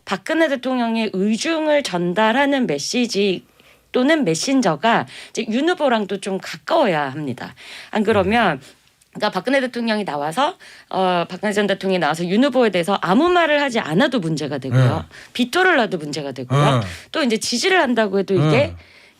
박근혜 대통령의 의중을 전달하는 메시지 또는 메신저가 이제 윤 후보랑도 좀 가까워야 합니다. 안 그러면 그러니까 박근혜 대통령이 나와서 박근혜 전 대통령이 나와서 윤 후보에 대해서 아무 말을 하지 않아도 문제가 되고요. 비토를 놔도 문제가 되고요. 또 이제 지지를 한다고 해도 이게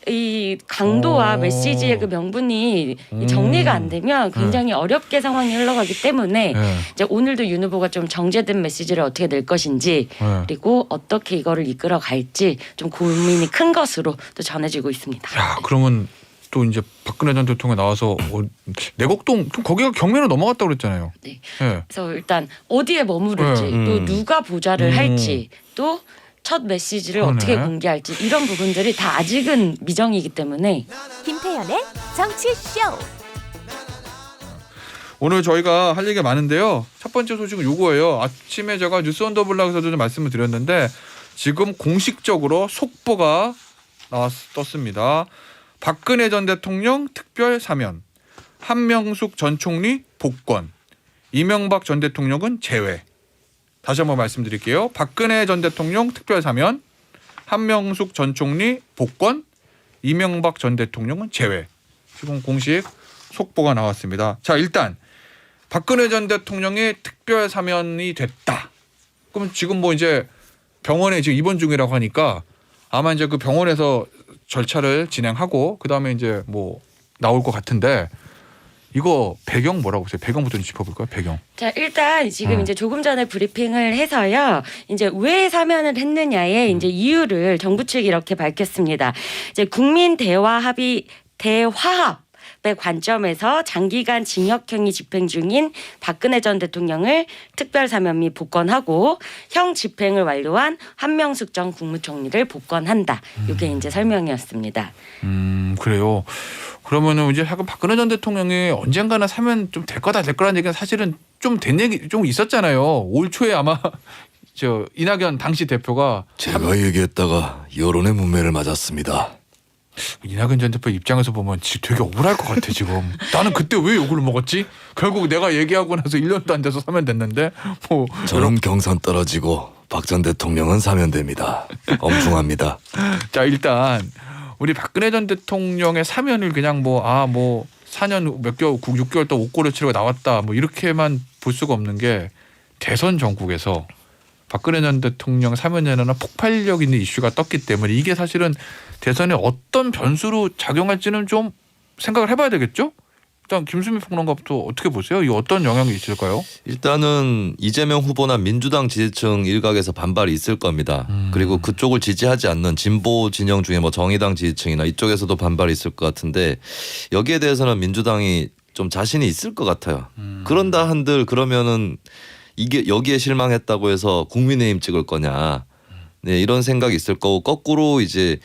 이 강도와 메시지의 그 명분이 정리가 안 되면 굉장히 어렵게 상황이 흘러가기 때문에 이제 오늘도 윤 후보가 좀 정제된 메시지를 어떻게 낼 것인지 그리고 어떻게 이거를 이끌어 갈지 좀 고민이 큰 것으로 또 전해지고 있습니다. 야, 그러면 또 이제 박근혜 전 대통령 나와서 내곡동 거기가 경매로 넘어갔다고 그랬잖아요. 네. 그래서 일단 어디에 머무를지 또 누가 보좌를 할지 또 첫 메시지를 어떻게 공개할지 이런 부분들이 다 아직은 미정이기 때문에 김태현의 정치쇼. 오늘 저희가 할 얘기가 많은데요. 첫 번째 소식은 요거예요. 아침에 제가 뉴스 언더블락에서도 좀 말씀을 드렸는데 지금 공식적으로 속보가 떴습니다. 박근혜 전 대통령 특별 사면, 한명숙 전 총리 복권, 이명박 전 대통령은 제외. 다시 한번 말씀드릴게요. 박근혜 전 대통령 특별 사면, 한명숙 전 총리 복권, 이명박 전 대통령은 제외. 지금 공식 속보가 나왔습니다. 자, 일단 박근혜 전 대통령의 특별 사면이 됐다. 그럼 지금 뭐 이제 병원에 지금 입원 중이라고 하니까 아마 이제 그 병원에서 절차를 진행하고 그다음에 이제 뭐 나올 것 같은데 이거 배경 뭐라고 보세요? 배경부터 좀 짚어볼까요? 배경. 자, 일단 지금 이제 조금 전에 브리핑을 해서요. 이제 왜 사면을 했느냐의 이제 이유를 정부 측이 이렇게 밝혔습니다. 이제 국민 대화합의 대화합의 관점에서 장기간 징역형이 집행 중인 박근혜 전 대통령을 특별 사면 및 복권하고 형 집행을 완료한 한명숙 전 국무총리를 복권한다. 이게 이제 설명이었습니다. 그래요. 그러면은 이제 박근혜 전 대통령이 언젠가는 사면 좀 될 거라는 얘기가 사실은 좀 된 얘기 좀 있었잖아요. 올 초에 아마 저 이낙연 당시 대표가 제가 얘기했다가 여론의 문매를 맞았습니다. 이낙연 전 대표 입장에서 보면 되게 억울할 것 같아 지금. 나는 그때 왜 욕을 먹었지? 결국 내가 얘기하고 나서 1년도 안 돼서 사면 됐는데 뭐 저는 경선 떨어지고 박 전 대통령은 사면됩니다. 엄중합니다. 자, 일단 우리 박근혜 전 대통령의 사면을 그냥 뭐 4년 몇 개월 6개월 동안 옥고를 치르고 나왔다 뭐 이렇게만 볼 수가 없는 게 대선 전국에서 박근혜 전 대통령 사면에는 폭발력 있는 이슈가 떴기 때문에 이게 사실은 대선에 어떤 변수로 작용할지는 좀 생각을 해봐야 되겠죠? 일단 김수미 평론가부터 어떻게 보세요? 이 어떤 영향이 있을까요? 일단은 이재명 후보나 민주당 지지층 일각에서 반발이 있을 겁니다. 그리고 그쪽을 지지하지 않는 진보 진영 중에 뭐 정의당 지지층이나 이쪽에서도 반발이 있을 것 같은데 여기에 대해서는 민주당이 좀 자신이 있을 것 같아요. 그런다 한들 그러면은 이게 여기에 실망했다고 해서 국민의힘 찍을 거냐. 네, 이런 생각이 있을 거고 거꾸로 이제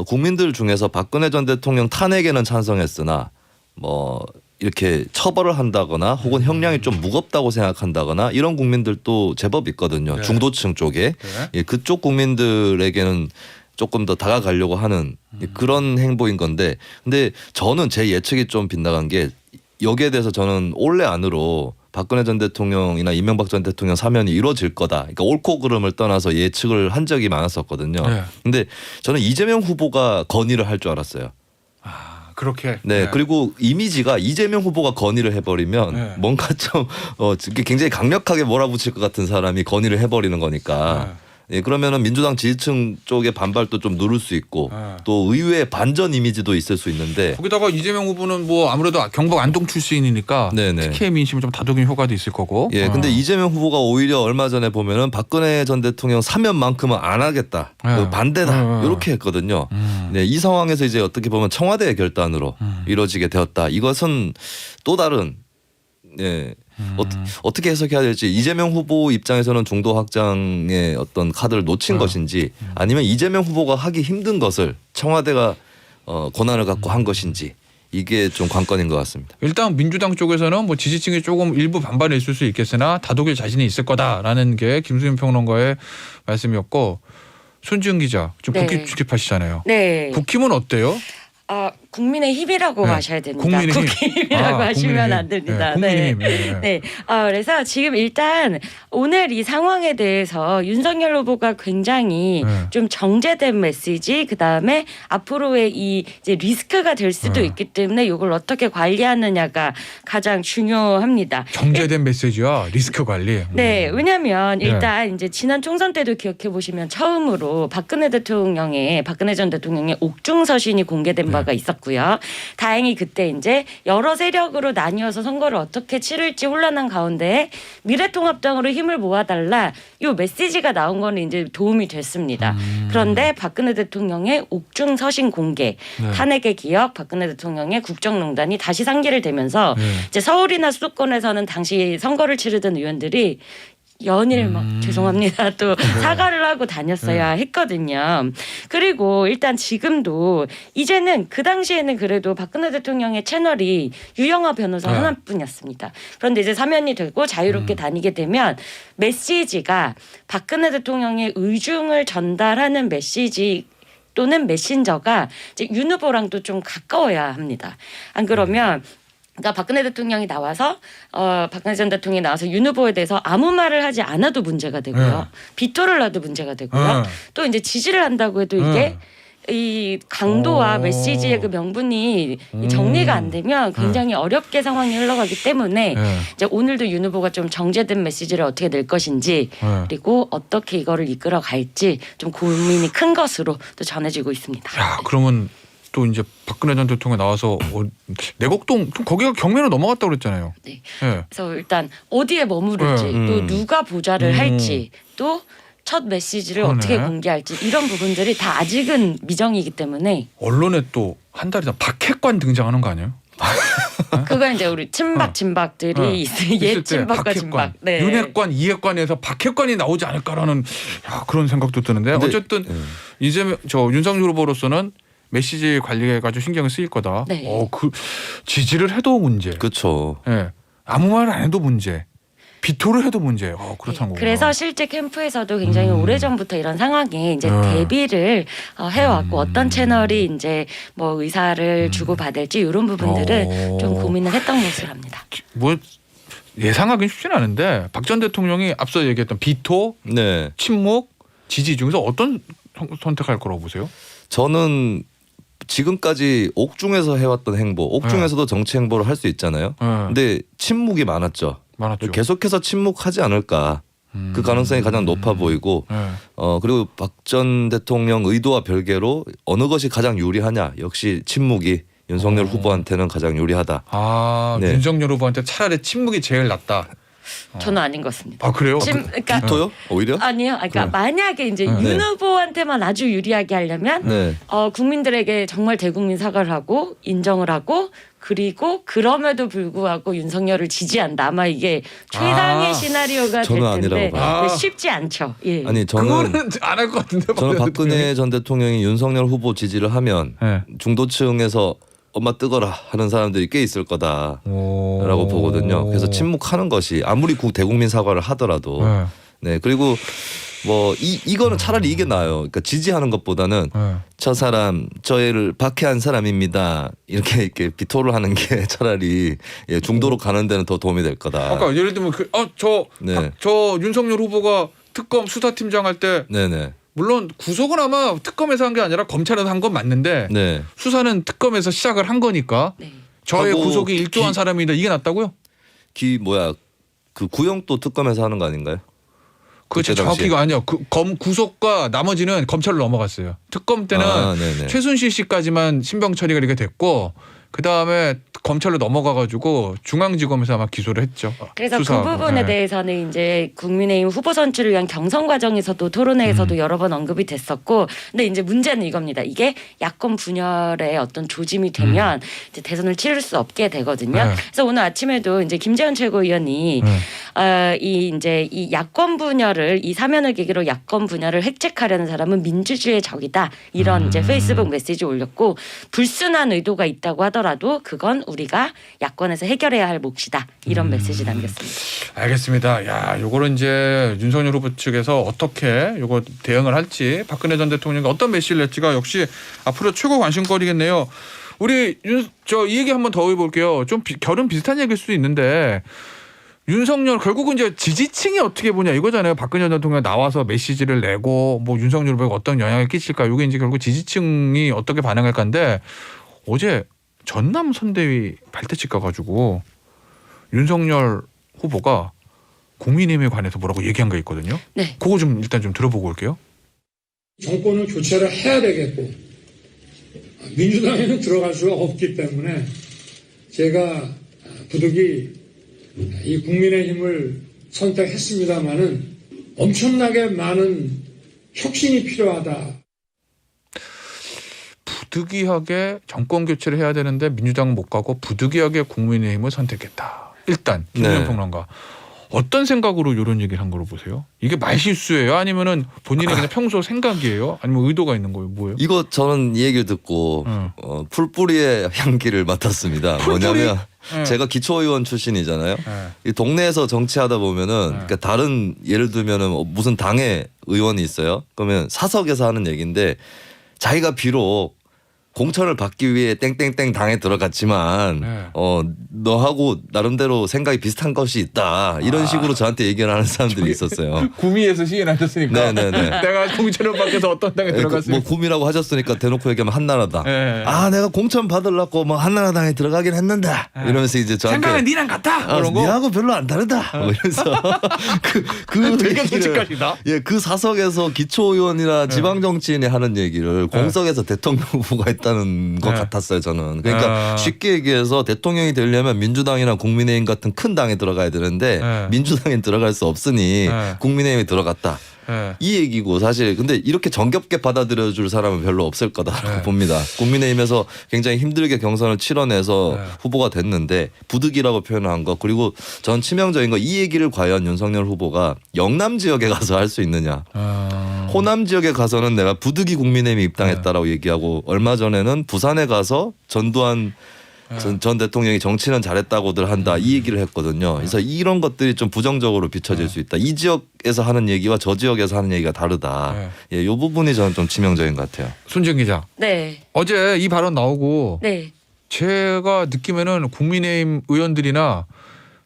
국민들 중에서 박근혜 전 대통령 탄핵에는 찬성했으나 뭐 이렇게 처벌을 한다거나 혹은 형량이 좀 무겁다고 생각한다거나 이런 국민들도 제법 있거든요. 네. 중도층 쪽에. 네. 예, 그쪽 국민들에게는 조금 더 다가가려고 하는 그런 행보인 건데 근데 저는 제 예측이 좀 빗나간 게 여기에 대해서 저는 올해 안으로 박근혜 전 대통령이나 이명박 전 대통령 사면이 이루어질 거다. 그러니까 옳고 그름을 떠나서 예측을 한 적이 많았었거든요. 네. 근데 저는 이재명 후보가 건의를 할 줄 알았어요. 그렇게. 네, 그리고 이미지가 이재명 후보가 건의를 해버리면 네. 뭔가 좀 굉장히 강력하게 몰아붙일 것 같은 사람이 건의를 해버리는 거니까. 예, 그러면은 민주당 지지층 쪽의 반발도 좀 누를 수 있고 또 의외의 반전 이미지도 있을 수 있는데 거기다가 이재명 후보는 뭐 아무래도 경북 안동 출신이니까 네네. TK 민심을 좀 다독이는 효과도 있을 거고. 예, 근데 이재명 후보가 오히려 얼마 전에 보면은 박근혜 전 대통령 사면만큼은 안 하겠다. 반대다. 이렇게 했거든요. 네, 이 상황에서 이제 어떻게 보면 청와대의 결단으로 이루어지게 되었다. 이것은 또 다른 예. 어떻게 해석해야 될지 이재명 후보 입장에서는 중도 확장의 어떤 카드를 놓친 것인지 아니면 이재명 후보가 하기 힘든 것을 청와대가 권한을 갖고 한 것인지 이게 좀 관건인 것 같습니다. 일단 민주당 쪽에서는 뭐 지지층이 조금 일부 반발이 있을 수 있겠으나 다독일 자신이 있을 거다라는 게 김수민 평론가의 말씀이었고 손지은 기자 지금 네. 국힘 출입하시잖아요. 네. 국힘은 어때요? 국민의힘이라고 네. 하셔야 됩니다. 국민의힘. 국민의힘이라고 하시면 국민의힘. 안 됩니다. 네, 국민의힘. 네. 네. 그래서 지금 일단 오늘 이 상황에 대해서 윤석열 후보가 굉장히 네. 좀 정제된 메시지, 그 다음에 앞으로의 이 이제 리스크가 될 수도 네. 있기 때문에 이걸 어떻게 관리하느냐가 가장 중요합니다. 정제된 메시지와 리스크 관리. 네, 왜냐하면 네. 일단 이제 지난 총선 때도 기억해 보시면 처음으로 박근혜 전 대통령의 옥중 서신이 공개된 바가 있었고요. 다행히 그때 이제 여러 세력으로 나뉘어서 선거를 어떻게 치를지 혼란한 가운데 미래통합당으로 힘을 모아달라 이 메시지가 나온 거는 이제 도움이 됐습니다. 그런데 박근혜 대통령의 옥중 서신 공개, 네. 탄핵의 기억, 박근혜 대통령의 국정농단이 다시 상기를 되면서 네. 이제 서울이나 수도권에서는 당시 선거를 치르던 의원들이 연일 막 죄송합니다 또 사과를 하고 다녔어야 했거든요. 그리고 일단 지금도 이제는 그 당시에는 그래도 박근혜 대통령의 채널이 유영하 변호사 네. 하나뿐이었습니다. 그런데 이제 사면이 되고 자유롭게 다니게 되면 메시지가 박근혜 대통령의 의중을 전달하는 메시지 또는 메신저가 이제 윤 후보랑도 좀 가까워야 합니다. 안 그러면 그러니까 박근혜 대통령이 나와서 박근혜 전 대통령이 나와서 윤 후보에 대해서 아무 말을 하지 않아도 문제가 되고요. 비토를 놔도 문제가 되고요. 네. 또 이제 지지를 한다고 해도 이게 이 강도와 오. 메시지의 그 명분이 이 정리가 안 되면 굉장히 어렵게 상황이 흘러가기 때문에 네. 이제 오늘도 윤 후보가 좀 정제된 메시지를 어떻게 낼 것인지 네. 그리고 어떻게 이거를 이끌어 갈지 좀 고민이 큰 것으로 또 전해지고 있습니다. 야, 그러면 또 이제 박근혜 전 대통령 나와서 내곡동 거기가 경매로 넘어갔다고 그랬잖아요. 네. 네. 그래서 일단 어디에 머무를지 네. 또 누가 보좌를 할지 또 첫 메시지를 그러네. 어떻게 공개할지 이런 부분들이 다 아직은 미정이기 때문에 언론에 또 한 달이다 박핵관 등장하는 거 아니에요? 그건 이제 우리 친박 진박들이 어. 있을 옛 있을 때 친박과 박핵관, 진박. 네. 윤핵관, 이핵관에서 박핵관이 나오지 않을까라는 그런 생각도 드는데 근데, 어쨌든 이제 윤석열 후보로서는 메시지 관리에 가지고 신경을 쓰일 거다. 네. 그 지지를 해도 문제. 그렇죠. 예. 아무 말 안 해도 문제. 비토를 해도 문제. 그렇다는 거구나. 그래서 실제 캠프에서도 굉장히 오래전부터 이런 상황에 이제 네. 대비를 해왔고 어떤 채널이 이제 뭐 의사를 주고받을지 이런 부분들은 좀 고민을 했던 것으로 합니다. 뭐 예상하기는 쉽지는 않은데 박 전 대통령이 앞서 얘기했던 비토, 네. 침묵, 지지 중에서 어떤 선택할 거라고 보세요? 저는 지금까지 옥중에서 해왔던 행보, 옥중에서도 정치 행보를 할 수 있잖아요. 네. 근데 침묵이 많았죠. 많았죠. 계속해서 침묵하지 않을까. 그 가능성이 가장 높아 보이고 네. 그리고 박 전 대통령 의도와 별개로 어느 것이 가장 유리하냐 역시 침묵이 윤석열 후보한테는 가장 유리하다. 네. 윤석열 후보한테 차라리 침묵이 제일 낫다. 저는 아닌 것 같습니다. 그래요? 그러니까 비토요? 오히려? 아니요. 그러니까 만약에 이제 윤 후보한테만 아주 유리하게 하려면 네. 국민들에게 정말 대국민 사과를 하고 인정을 하고 그리고 그럼에도 불구하고 윤석열을 지지한다. 아마 이게 최상의 시나리오가 될 저는 텐데 아니라고 봐요. 네, 쉽지 않죠. 예. 아니 저는 그거는 안 할 것 같은데. 저는 박근혜 전 대통령이 윤석열 후보 지지를 하면 네. 중도층에서 엄마 뜨거라 하는 사람들이 꽤 있을 거다라고 보거든요. 그래서 침묵하는 것이 아무리 대국민 사과를 하더라도 네 그리고 뭐 이거는 차라리 이게 나아요. 그러니까 지지하는 것보다는 저 사람 저를 박해한 사람입니다. 이렇게 비토를 하는 게 차라리 중도로 가는 데는 더 도움이 될 거다. 아까 예를 들면 네. 저 윤석열 후보가 특검 수사팀장 할 때 네네. 물론 구속은 아마 특검에서 한 게 아니라 검찰에서 한 건 맞는데 네. 수사는 특검에서 시작을 한 거니까 네. 저의 하고 구속이 일조한 사람이다 이게 낫다고요? 그 구형도 특검에서 하는 거 아닌가요? 그렇죠. 그때 당시에. 정확히가 아니요. 구속과 나머지는 검찰로 넘어갔어요. 특검 때는 네네. 최순실 씨까지만 신병 처리가 이렇게 됐고 그 다음에 검찰로 넘어가가지고 중앙지검에서 아마 기소를 했죠. 그래서 수사하고. 그 부분에 네. 대해서는 이제 국민의힘 후보 선출을 위한 경선 과정에서도 토론회에서도 여러 번 언급이 됐었고, 근데 이제 문제는 이겁니다. 이게 야권 분열의 어떤 조짐이 되면 이제 대선을 치를 수 없게 되거든요. 네. 그래서 오늘 아침에도 이제 김재현 최고위원이 이 야권 분열을 이 사면을 계기로 야권 분열을 획책하려는 사람은 민주주의의 적이다. 이런 이제 페이스북 메시지 올렸고 불순한 의도가 있다고 하더라도 그건 우리가 야권에서 해결해야 할 몫이다. 이런 메시지 남겼습니다. 알겠습니다. 야, 요거는 이제 윤석열 후보 측에서 어떻게 요거 대응을 할지 박근혜 전 대통령이 어떤 메시지를 낼지가 역시 앞으로 최고 관심거리겠네요. 우리 이 얘기 한번 더 해볼게요. 좀 결은 비슷한 얘기일 수도 있는데 윤석열 결국은 이제 지지층이 어떻게 보냐 이거잖아요. 박근혜 전 대통령 나와서 메시지를 내고 뭐 윤석열 후보가 어떤 영향을 끼칠까 이게 이제 결국 지지층이 어떻게 반응할까인데 어제 전남 선대위 발대식 가가지고 윤석열 후보가 국민의힘에 관해서 뭐라고 얘기한 게 있거든요. 네. 그거 좀 일단 좀 들어보고 올게요. 정권을 교체를 해야 되겠고 민주당에는 들어갈 수가 없기 때문에 제가 부득이 이 국민의힘을 선택했습니다마는 엄청나게 많은 혁신이 필요하다. 부득이하게 정권 교체를 해야 되는데 민주당은 못 가고 부득이하게 국민의힘을 선택했다. 일단 김민영 평론가 어떤 생각으로 이런 얘기를 한 거로 보세요? 이게 말실수예요? 아니면은 본인의 그냥 평소 생각이에요? 아니면 의도가 있는 거예요? 뭐예요? 이거 저는 이 얘기를 듣고 풀뿌리의 향기를 맡았습니다. 뭐냐면 네. 제가 기초의원 출신이잖아요. 네. 이 동네에서 정치하다 보면은 그러니까 다른 예를 들면은 무슨 당의 의원이 있어요. 그러면 사석에서 하는 얘기인데 자기가 비록 공천을 받기 위해 땡땡땡 당에 들어갔지만 네. 너하고 나름대로 생각이 비슷한 것이 있다. 이런 식으로 저한테 얘기를 하는 사람들이 있었어요. 구미에서 시인하셨으니까 네네네. 내가 공천을 받아서 어떤 당에 뭐 들어갔으니까 구미라고 하셨으니까 대놓고 얘기하면 한나라당. 네. 아 내가 공천 받으려고 뭐 한나라당에 들어가긴 했는데 이러면서 이제 저한테 생각은 니랑 같아 그런 거 니하고 별로 안 다르다. 뭐 이러면서 그 되게 얘기를 솔직하시다. 예, 그 사석에서 기초의원이나 지방 정치인이 하는 얘기를 공석에서 대통령 후보가 했다는 것 네. 같았어요 저는. 그러니까 아. 쉽게 얘기해서 대통령이 되려면 민주당이나 국민의힘 같은 큰 당에 들어가야 되는데 네. 민주당에 들어갈 수 없으니 네. 국민의힘에 들어갔다. 네. 이 얘기고 사실 근데 이렇게 정겹게 받아들여 줄 사람은 별로 없을 거다라고 네. 봅니다. 국민의힘에서 굉장히 힘들게 경선을 치러내서 네. 후보가 됐는데 부득이라고 표현한 거 그리고 전 치명적인 거 이 얘기를 과연 윤석열 후보가 영남 지역에 가서 할 수 있느냐. 호남 지역에 가서는 내가 부득이 국민의힘에 입당했다라고 얘기하고 얼마 전에는 부산에 가서 전두환 전 대통령이 정치는 잘했다고들 한다 이 얘기를 했거든요. 그래서 이런 것들이 좀 부정적으로 비춰질 수 있다. 이 지역에서 하는 얘기와 저 지역에서 하는 얘기가 다르다. 네. 예, 이 부분이 저는 좀 치명적인 것 같아요. 손정 기자 네. 어제 이 발언 나오고 네. 제가 느끼면은 국민의힘 의원들이나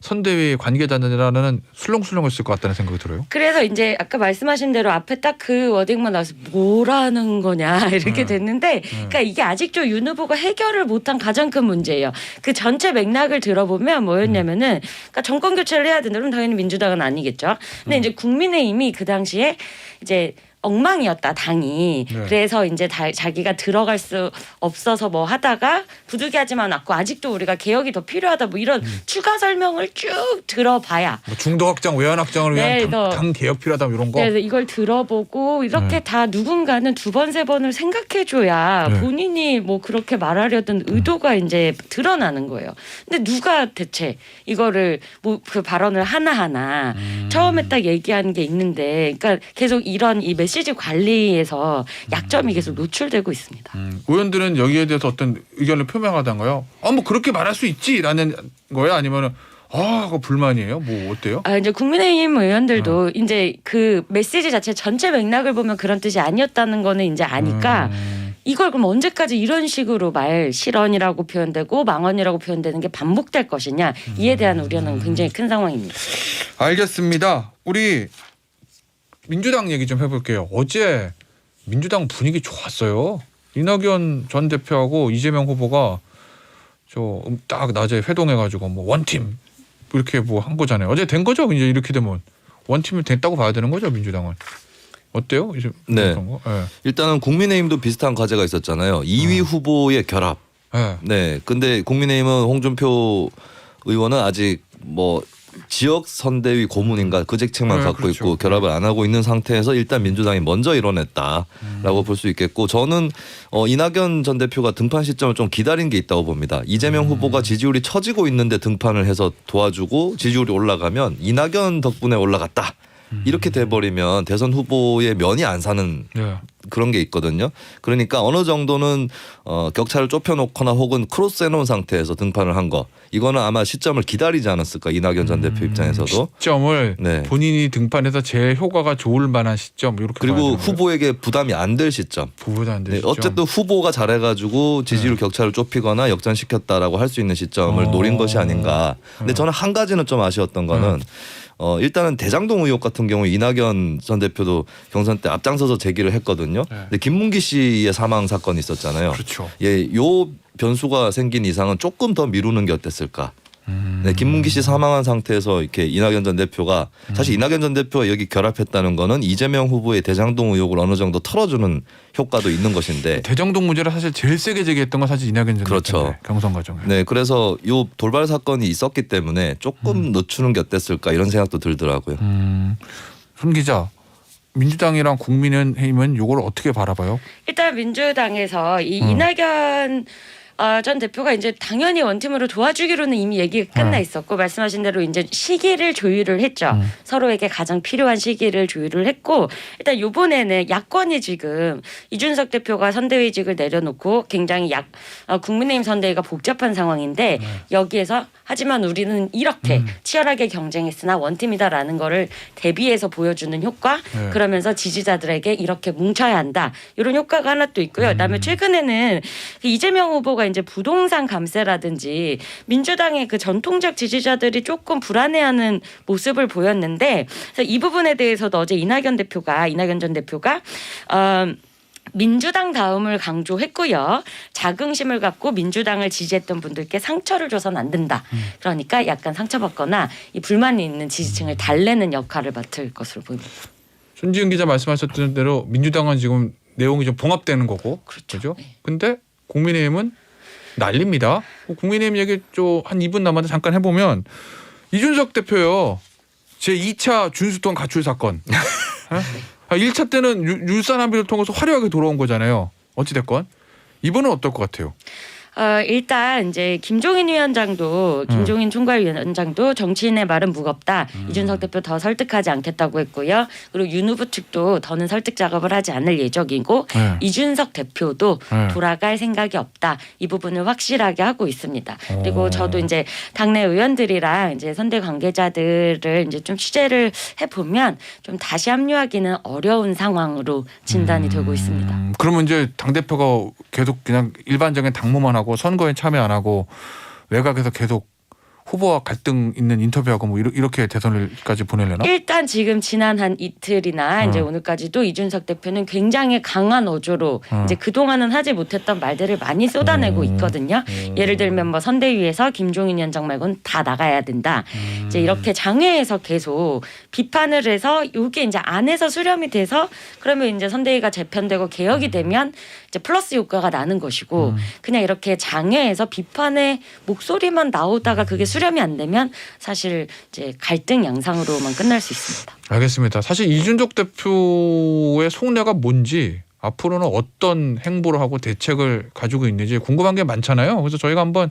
선대위 관계자들이라는 술렁술렁했을 것 같다는 생각이 들어요. 그래서 이제 아까 말씀하신 대로 앞에 딱 그 워딩만 나와서 뭐라는 거냐 이렇게 됐는데 그러니까 이게 아직도 윤 후보가 해결을 못한 가장 큰 문제예요. 그 전체 맥락을 들어보면 뭐였냐면은 그러니까 정권 교체를 해야 된다. 그럼 당연히 민주당은 아니겠죠. 근데 이제 국민의힘이 그 당시에 이제 엉망이었다 당이. 네. 그래서 이제 자기가 들어갈 수 없어서 뭐 하다가 부득이하지만 않고 아직도 우리가 개혁이 더 필요하다 뭐 이런 추가 설명을 쭉 들어봐야 뭐 중도 확장, 외연 확장을 위한 네, 당 개혁 필요하다 뭐 이런 거. 네, 이걸 들어보고 이렇게 다 누군가는 두 번 세 번을 생각해줘야 네. 본인이 뭐 그렇게 말하려던 의도가 이제 드러나는 거예요. 근데 누가 대체 이거를 뭐 그 발언을 하나하나 처음에 딱 얘기한 게 있는데, 그러니까 계속 이런 이 메시지 관리에서 약점이 계속 노출되고 있습니다. 의원들은 여기에 대해서 어떤 의견을 표명하던가요? 뭐 그렇게 말할 수 있지라는 거예요? 아니면은 그거 불만이에요? 뭐 어때요? 이제 국민의힘 의원들도 이제 그 메시지 자체 전체 맥락을 보면 그런 뜻이 아니었다는 거는 이제 아니까 이걸 그럼 언제까지 이런 식으로 말 실언이라고 표현되고 망언이라고 표현되는 게 반복될 것이냐 이에 대한 우려는 굉장히 큰 상황입니다. 알겠습니다. 우리 민주당 얘기 좀 해볼게요. 어제 민주당 분위기 좋았어요. 이낙연 전 대표하고 이재명 후보가 저 딱 낮에 회동해가지고 뭐 원팀 이렇게 뭐 한 거잖아요. 어제 된 거죠? 이제 이렇게 되면 원팀이 됐다고 봐야 되는 거죠, 민주당은. 어때요? 이제 네. 그런 거? 네. 일단은 국민의힘도 비슷한 과제가 있었잖아요. 2위 후보의 결합. 네. 네. 근데 국민의힘은 홍준표 의원은 아직 뭐 지역 선대위 고문인가 그 직책만 네, 갖고 그렇죠. 있고 결합을 안 하고 있는 상태에서 일단 민주당이 먼저 이뤄냈다라고 볼 수 있겠고 저는 이낙연 전 대표가 등판 시점을 좀 기다린 게 있다고 봅니다. 이재명 후보가 지지율이 처지고 있는데 등판을 해서 도와주고 지지율이 올라가면 이낙연 덕분에 올라갔다. 이렇게 돼버리면 대선 후보의 면이 안 사는 네. 그런 게 있거든요. 그러니까 어느 정도는 격차를 좁혀놓거나 혹은 크로스해놓은 상태에서 등판을 한 거. 이거는 아마 시점을 기다리지 않았을까 이낙연 전 대표 입장에서도. 시점을 네. 본인이 등판해서 제일 효과가 좋을 만한 시점 이렇게 그리고 봐야 되는 거예요? 후보에게 부담이 안 될 시점. 부부도 안 네, 되시죠. 어쨌든 후보가 잘해가지고 지지율 격차를 좁히거나 역전시켰다라고 할 수 있는 시점을 노린 것이 아닌가. 근데 저는 한 가지는 좀 아쉬웠던 거는 일단은 대장동 의혹 같은 경우 이낙연 전 대표도 경선 때 앞장서서 제기를 했거든요. 네. 근데 김문기 씨의 사망 사건이 있었잖아요. 그렇죠. 예, 요 변수가 생긴 이상은 조금 더 미루는 게 어땠을까. 네, 김문기 씨 사망한 상태에서 이렇게 이낙연 전 대표가 사실 이낙연 전 대표가 여기 결합했다는 거는 이재명 후보의 대장동 의혹을 어느 정도 털어주는 효과도 있는 것인데. 대장동 문제를 사실 제일 세게 제기했던 건 사실 이낙연 전 그렇죠. 대표인데 경선 과정에. 네, 그래서 요 돌발 사건이 있었기 때문에 조금 늦추는 게 어땠을까 이런 생각도 들더라고요. 손 기자, 민주당이랑 국민의힘은 이걸 어떻게 바라봐요? 일단 민주당에서 이 이낙연 전 대표가 이제 당연히 원팀으로 도와주기로는 이미 얘기가 끝나 있었고 말씀하신 대로 이제 시기를 조율을 했죠. 서로에게 가장 필요한 시기를 조율을 했고 일단 이번에는 야권이 지금 이준석 대표가 선대위직을 내려놓고 굉장히 국민의힘 선대위가 복잡한 상황인데 여기에서 하지만 우리는 이렇게 치열하게 경쟁했으나 원팀이다라는 거를 대비해서 보여주는 효과 네. 그러면서 지지자들에게 이렇게 뭉쳐야 한다. 이런 효과가 하나 또 있고요. 그다음에 최근에는 그 이재명 후보가 이제 부동산 감세라든지 민주당의 그 전통적 지지자들이 조금 불안해하는 모습을 보였는데 그래서 이 부분에 대해서도 어제 이낙연 전 대표가 민주당 다음을 강조했고요. 자긍심을 갖고 민주당을 지지했던 분들께 상처를 줘서는 안 된다. 그러니까 약간 상처받거나 이 불만이 있는 지지층을 달래는 역할을 맡을 것으로 보입니다. 손지은 기자 말씀하셨던 대로 민주당은 지금 내용이 좀 봉합되는 거고, 그렇죠. 그죠? 근데 국민의힘은 난립니다. 국민의힘 얘기 좀 한 2분 남았는데 잠깐 해보면 이준석 대표요. 제 2차 준수동 가출 사건. 1차 때는 율산 합의를 통해서 화려하게 돌아온 거잖아요. 어찌됐건 이번은 어떨 것 같아요? 일단 이제 김종인 총괄위원장도 정치인의 말은 무겁다. 이준석 대표 더 설득하지 않겠다고 했고요. 그리고 윤 후보 측도 더는 설득 작업을 하지 않을 예정이고 네. 이준석 대표도 네. 돌아갈 생각이 없다. 이 부분을 확실하게 하고 있습니다. 그리고 저도 이제 당내 의원들이랑 이제 선대 관계자들을 이제 좀 취재를 해 보면 좀 다시 합류하기는 어려운 상황으로 진단이 되고 있습니다. 그러면 이제 당 대표가 계속 그냥 일반적인 당무만 하고 선거에 참여 안 하고 외곽에서 계속 후보와 갈등 있는 인터뷰하고 뭐 이렇게 대선을까지 보내려나? 일단 지금 지난 한 이틀이나 이제 오늘까지도 이준석 대표는 굉장히 강한 어조로 이제 그동안은 하지 못했던 말들을 많이 쏟아내고 있거든요. 예를 들면 뭐 선대위에서 김종인 위원장 말고는 다 나가야 된다. 이제 이렇게 장외에서 계속 비판을 해서 이게 이제 안에서 수렴이 돼서 그러면 이제 선대위가 재편되고 개혁이 되면 이제 플러스 효과가 나는 것이고 그냥 이렇게 장외에서 비판의 목소리만 나오다가 그게 수렴이 안 되면 사실 이제 갈등 양상으로만 끝날 수 있습니다. 알겠습니다. 사실 이준석 대표의 속내가 뭔지 앞으로는 어떤 행보를 하고 대책을 가지고 있는지 궁금한 게 많잖아요. 그래서 저희가 한번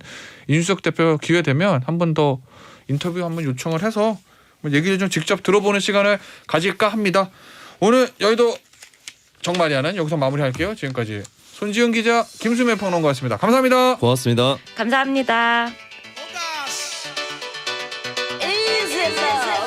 이준석 대표 기회 되면 한 번 더 인터뷰 한번 요청을 해서 얘기를 좀 직접 들어보는 시간을 가질까 합니다. 오늘 여의도 정마리아는 여기서 마무리할게요. 지금까지 손지은 기자, 김수민 평론가였습니다. 감사합니다. 고맙습니다. 감사합니다. Easy now.